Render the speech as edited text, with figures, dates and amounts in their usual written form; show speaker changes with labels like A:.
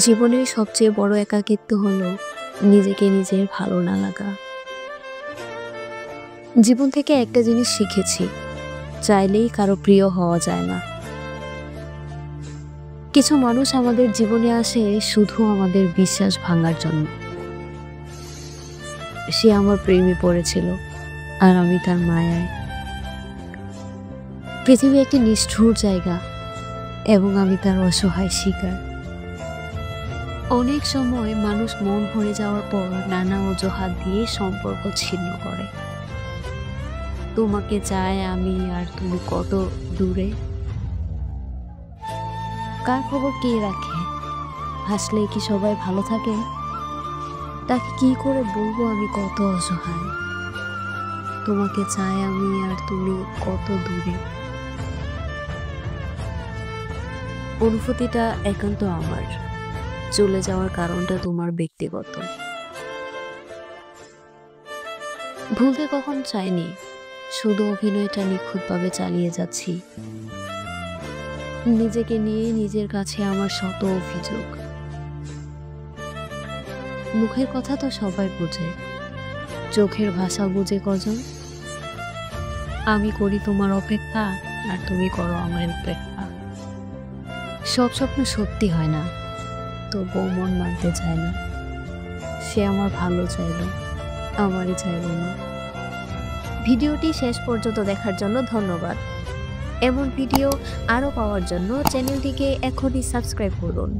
A: জীবনের সবচেয়ে বড় একাকিত্ব হলো নিজেকে নিজের ভালো না লাগা। জীবন থেকে একটা জিনিস শিখেছি, চাইলেই কারো প্রিয় হওয়া যায় না। কিছু মানুষ আমাদের জীবনে আসে শুধু আমাদের বিশ্বাস ভাঙার জন্য। সে আমার প্রেমে পড়েছিল আর আমি তার মায়ায়। পৃথিবী একটি নিষ্ঠুর জায়গা এবং আমি তার অসহায় শিকার। অনেক সময় মানুষ মন ভরে যাওয়ার পর নানা অজুহাত দিয়ে সম্পর্ক ছিন্ন করে। তোমাকে চায় আমি, আর তুমি কত দূরে। কার খবর কে রাখে? হাসলে কি সবাই ভালো থাকে? তাকে কি করে বলবো আমি কত অসহায়? তোমাকে চাই আমি, আর তুমি কত দূরে। অনুভূতিটা একান্ত আমার, চলে যাওয়ার কারণটা তোমার ব্যক্তিগত। ভুলতে কখন চাইনি, শুধু অভিনয়টা নিখুঁতভাবে চালিয়ে যাচ্ছি। নিজেকে নিয়ে নিজের কাছে আমার শত অভিযোগ। মুখের কথা তো সবাই বোঝে, চোখের ভাষা বুঝে কজন? আমি করি তোমার অপেক্ষা, আর তুমি করো আমার অপেক্ষা। সব স্বপ্ন সত্যি হয় না, তবুও মন মানতে চায় না। সে আমার ভালো চাইল, আমারই চাইল না। ভিডিওটি শেষ পর্যন্ত দেখার জন্য ধন্যবাদ। এমন ভিডিও আরও পাওয়ার জন্য চ্যানেলটিকে এখনই সাবস্ক্রাইব করুন।